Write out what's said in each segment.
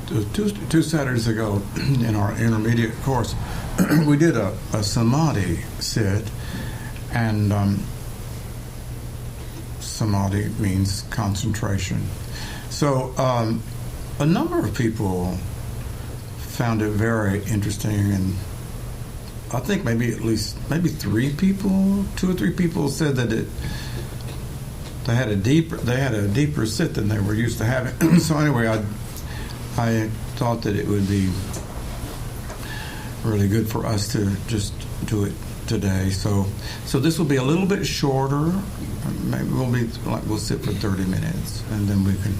two Saturdays ago in our intermediate course, we did a Samadhi sit, and Samadhi means concentration. So a number of people found it very interesting, and I think maybe 2 or 3 people said that they had a deeper sit than they were used to having. So anyway, I thought that it would be really good for us to just do it today. So this will be a little bit shorter. Maybe we'll sit for 30 minutes, and then we can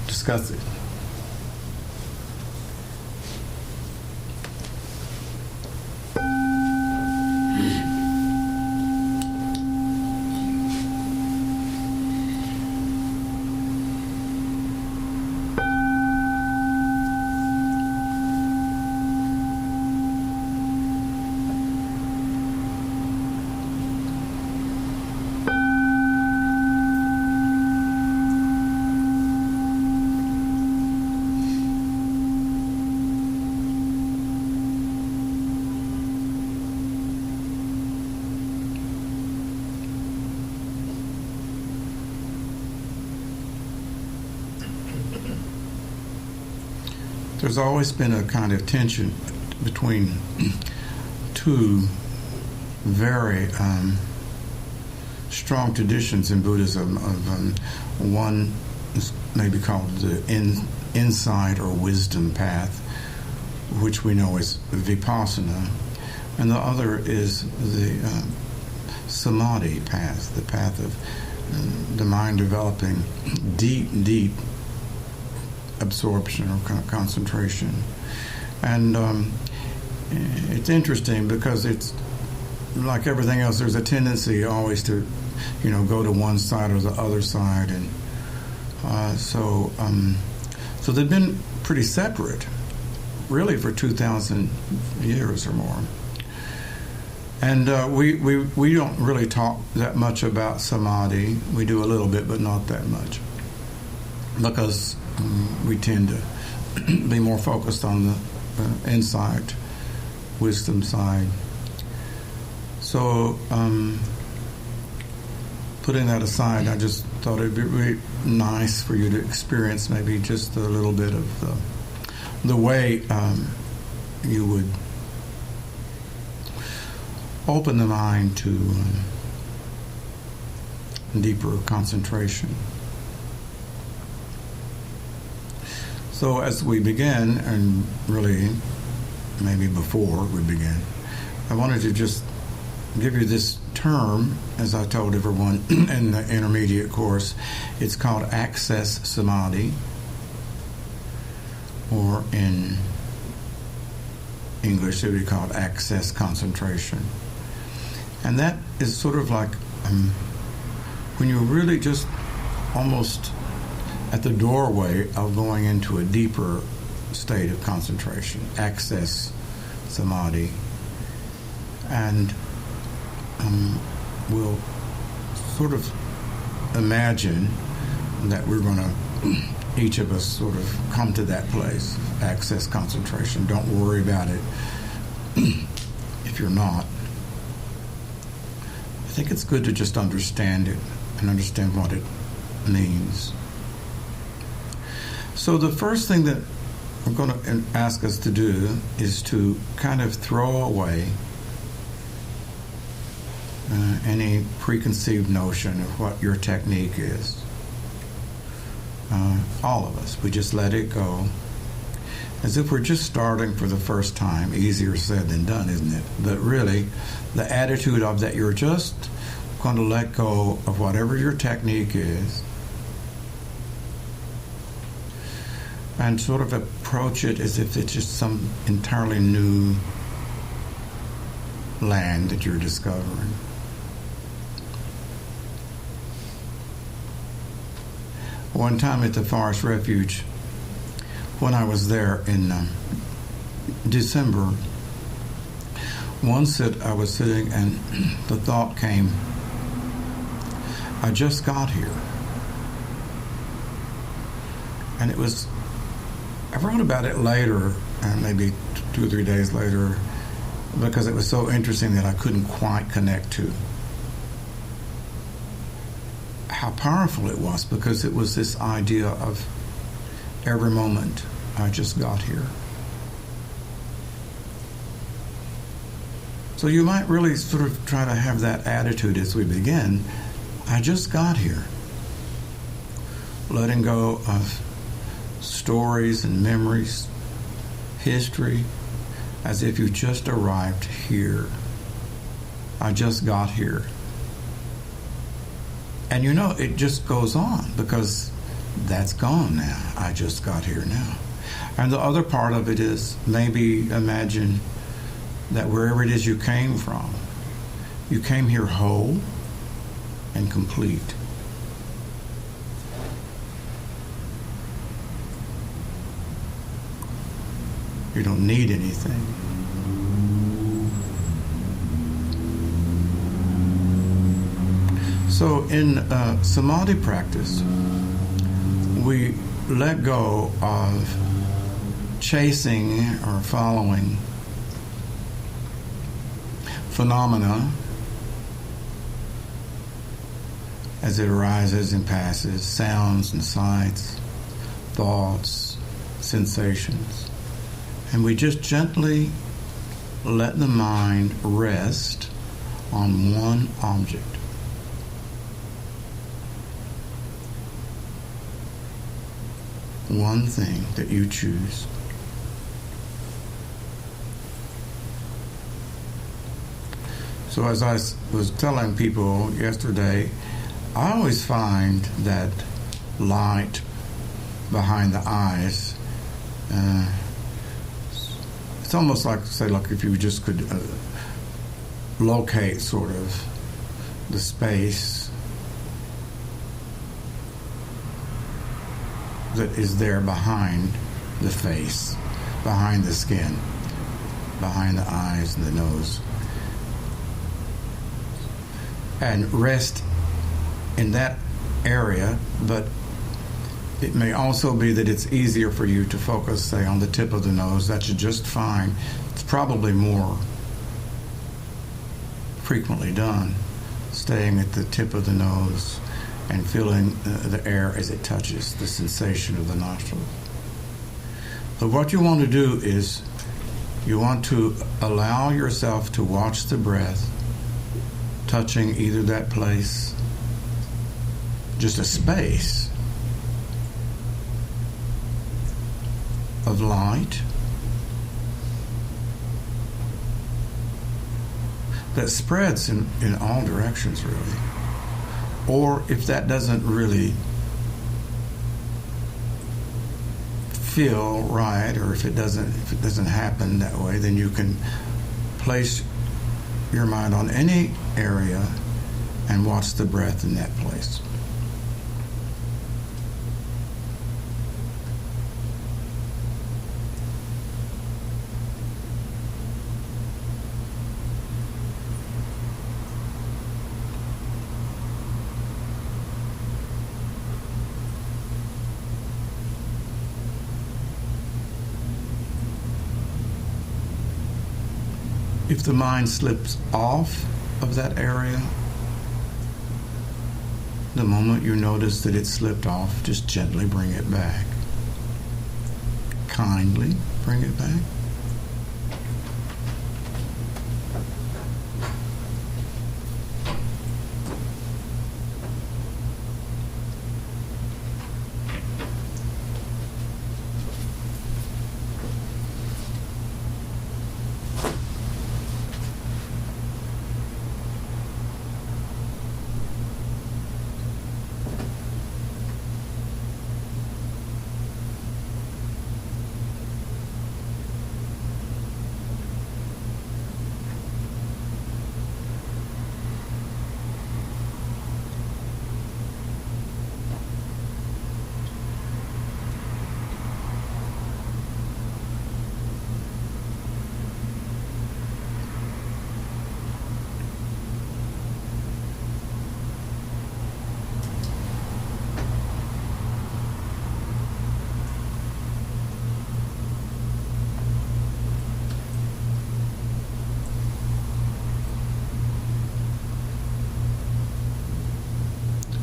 discuss it. There's always been a kind of tension between two very strong traditions in Buddhism. One is maybe called the insight or wisdom path, which we know is Vipassana, and the other is the Samadhi path, the path of the mind developing deep absorption or concentration. And it's interesting because it's like everything else, there's a tendency always to go to one side or the other side, and so they've been pretty separate really for 2,000 years or more. And we don't really talk that much about Samadhi. We do a little bit, but not that much, because we tend to be more focused on the insight, wisdom side. So, putting that aside, I just thought it'd be really nice for you to experience maybe just a little bit of the way you would open the mind to deeper concentration. So as we begin, and really maybe before we begin, I wanted to just give you this term, as I told everyone in the intermediate course. It's called access samadhi, or in English it would be called access concentration. And that is sort of like when you're really just almost at the doorway of going into a deeper state of concentration, access samadhi. And we'll sort of imagine that we're going to, each of us sort of come to that place, access concentration. Don't worry about it if you're not. I think it's good to just understand it and understand what it means. So the first thing that I'm going to ask us to do is to kind of throw away any preconceived notion of what your technique is. All of us, we just let it go, as if we're just starting for the first time. Easier said than done, isn't it? But really, the attitude of that you're just going to let go of whatever your technique is, and sort of approach it as if it's just some entirely new land that you're discovering. One time at the Forest Refuge, when I was there in December, I was sitting and the thought came, I just got here. And it was I wrote about it later, and maybe 2 or 3 days later, because it was so interesting that I couldn't quite connect to how powerful it was, because it was this idea of every moment I just got here. So you might really sort of try to have that attitude as we begin. I just got here. Letting go of stories and memories, history, as if you just arrived here. I just got here. And you know, it just goes on, because that's gone now. I just got here now. And the other part of it is, maybe imagine that wherever it is you came from, you came here whole and complete. You don't need anything. So in Samadhi practice, we let go of chasing or following phenomena as it arises and passes, sounds and sights, thoughts, sensations. And we just gently let the mind rest on one object. One thing that you choose. So as I was telling people yesterday, I always find that light behind the eyes, it's almost like, say, like if you just could locate sort of the space that is there behind the face, behind the skin, behind the eyes and the nose. And rest in that area, but it may also be that it's easier for you to focus, say, on the tip of the nose. That's just fine. It's probably more frequently done, staying at the tip of the nose and feeling the air as it touches the sensation of the nostrils. But what you want to do is you want to allow yourself to watch the breath touching either that place, just a space of light that spreads in all directions, really. Or if that doesn't really feel right, or if it doesn't happen that way, then you can place your mind on any area and watch the breath in that place. If the mind slips off of that area, the moment you notice that it slipped off, just gently bring it back. Kindly bring it back.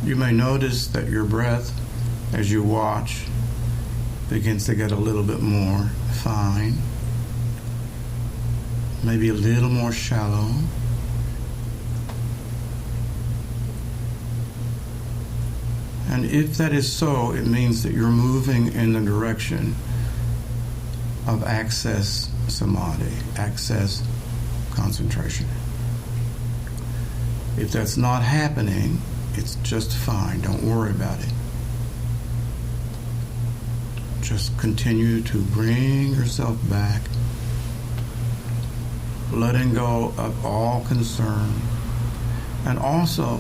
You may notice that your breath, as you watch, begins to get a little bit more fine, maybe a little more shallow. And if that is so, it means that you're moving in the direction of access samadhi, access concentration. If that's not happening, it's just fine. Don't worry about it. Just continue to bring yourself back, letting go of all concern, and also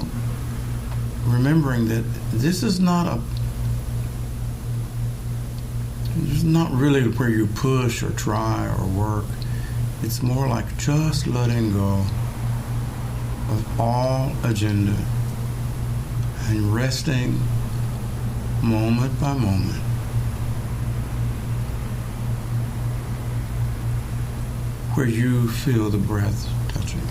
remembering that this is not really where you push or try or work. It's more like just letting go of all agenda and resting moment by moment. Where you feel the breath touching.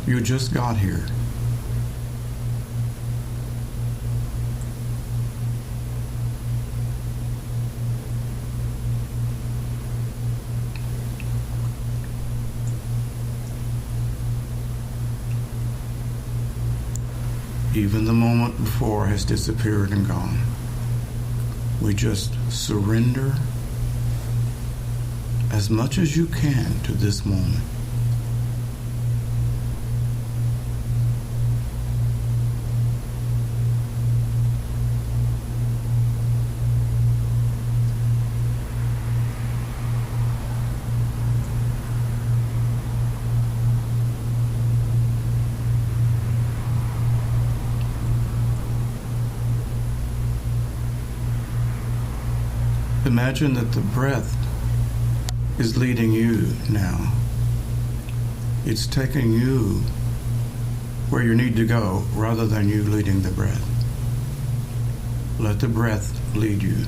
You just got here. Even the moment before has disappeared and gone. We just surrender as much as you can to this moment. Imagine that the breath is leading you now. It's taking you where you need to go rather than you leading the breath. Let the breath lead you.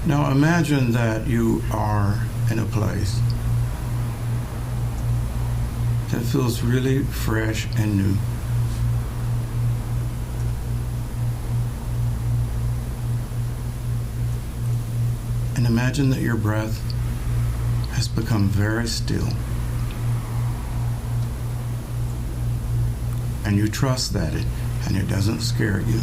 Now imagine that you are in a place that feels really fresh and new. And imagine that your breath has become very still. And you trust that it doesn't scare you.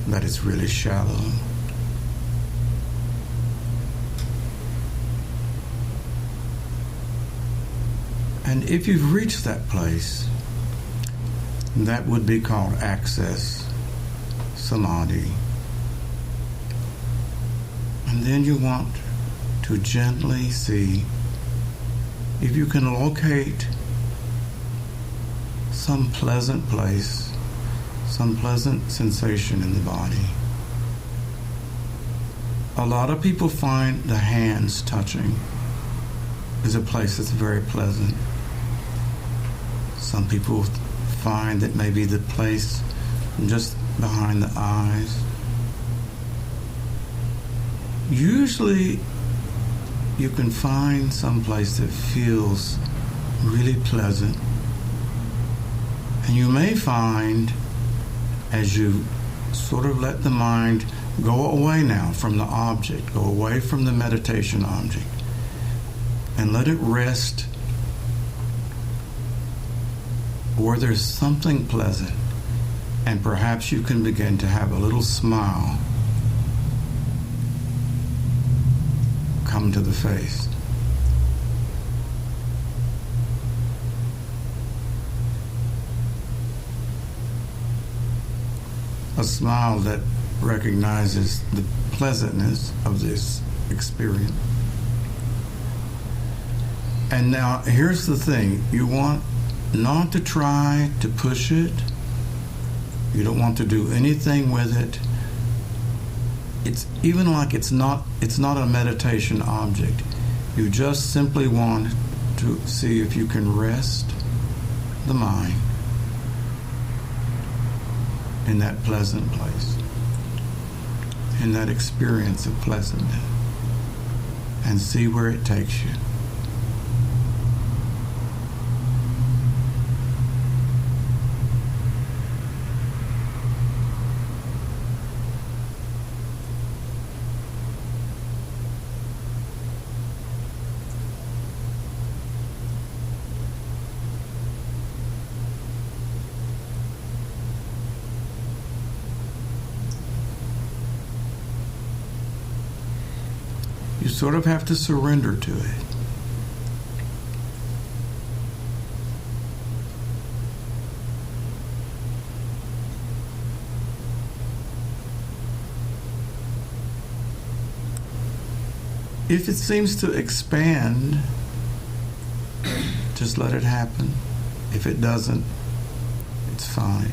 That it's really shallow. And if you've reached that place, that would be called access samadhi. And then you want to gently see if you can locate some pleasant place, some pleasant sensation in the body. A lot of people find the hands touching is a place that's very pleasant. Some people find that maybe the place just behind the eyes. Usually you can find some place that feels really pleasant. And you may find, as you sort of let the mind go away now from the object, go away from the meditation object, and let it rest where there's something pleasant, and perhaps you can begin to have a little smile come to the face. A smile that recognizes the pleasantness of this experience. And now here's the thing, you want not to try to push it. You don't want to do anything with it. It's even like it's not a meditation object. You just simply want to see if you can rest the mind in that pleasant place, in that experience of pleasantness, and see where it takes you. You sort of have to surrender to it. If it seems to expand, just let it happen. If it doesn't, it's fine.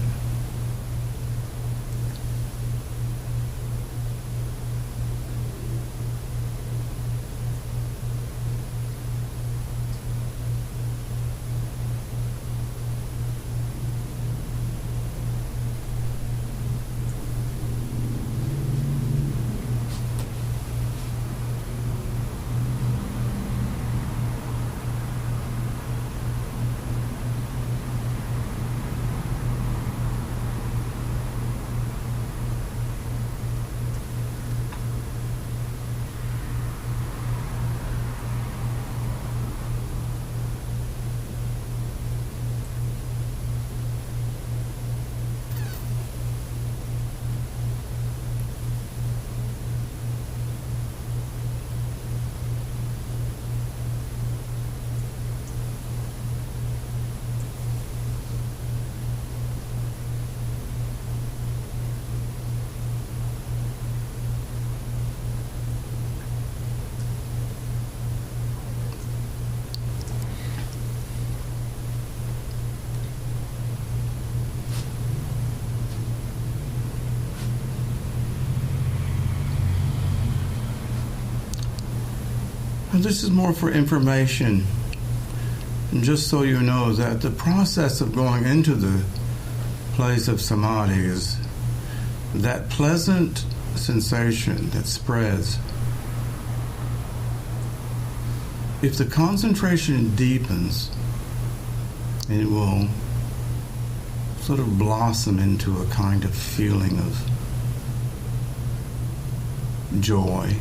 And this is more for information, and just so you know that the process of going into the place of Samadhi is that pleasant sensation that spreads. If the concentration deepens, it will sort of blossom into a kind of feeling of joy.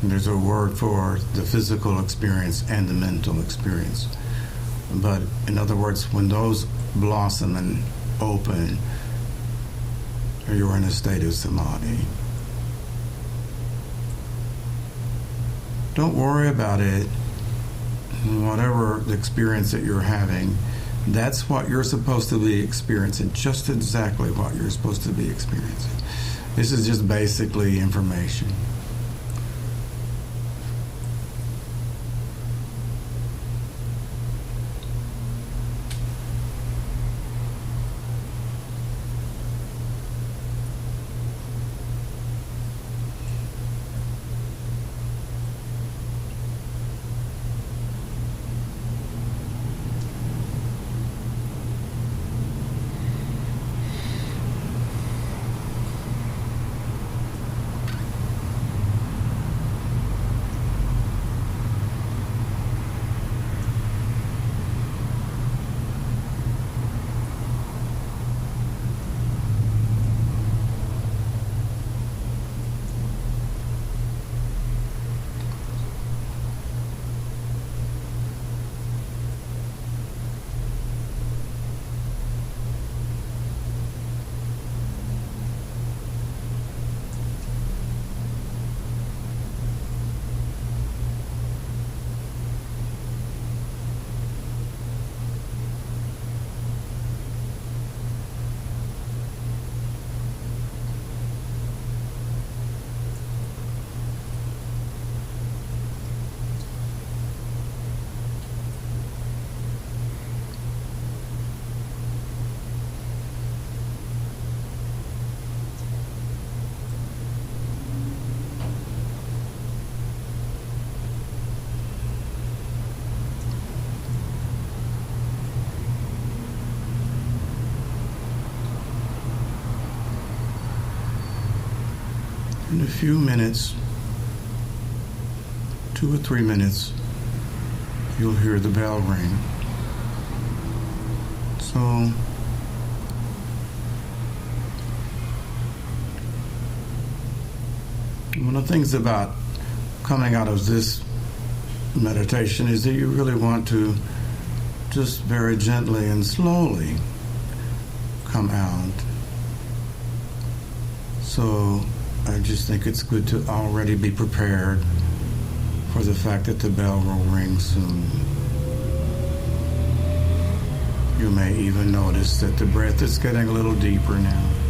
There's a word for the physical experience and the mental experience. But in other words, when those blossom and open, you're in a state of Samadhi. Don't worry about it. Whatever the experience that you're having, that's what you're supposed to be experiencing, just exactly what you're supposed to be experiencing. This is just basically information. In a few minutes, 2 or 3 minutes, you'll hear the bell ring. So one of the things about coming out of this meditation is that you really want to just very gently and slowly come out. So I just think it's good to already be prepared for the fact that the bell will ring soon. You may even notice that the breath is getting a little deeper now.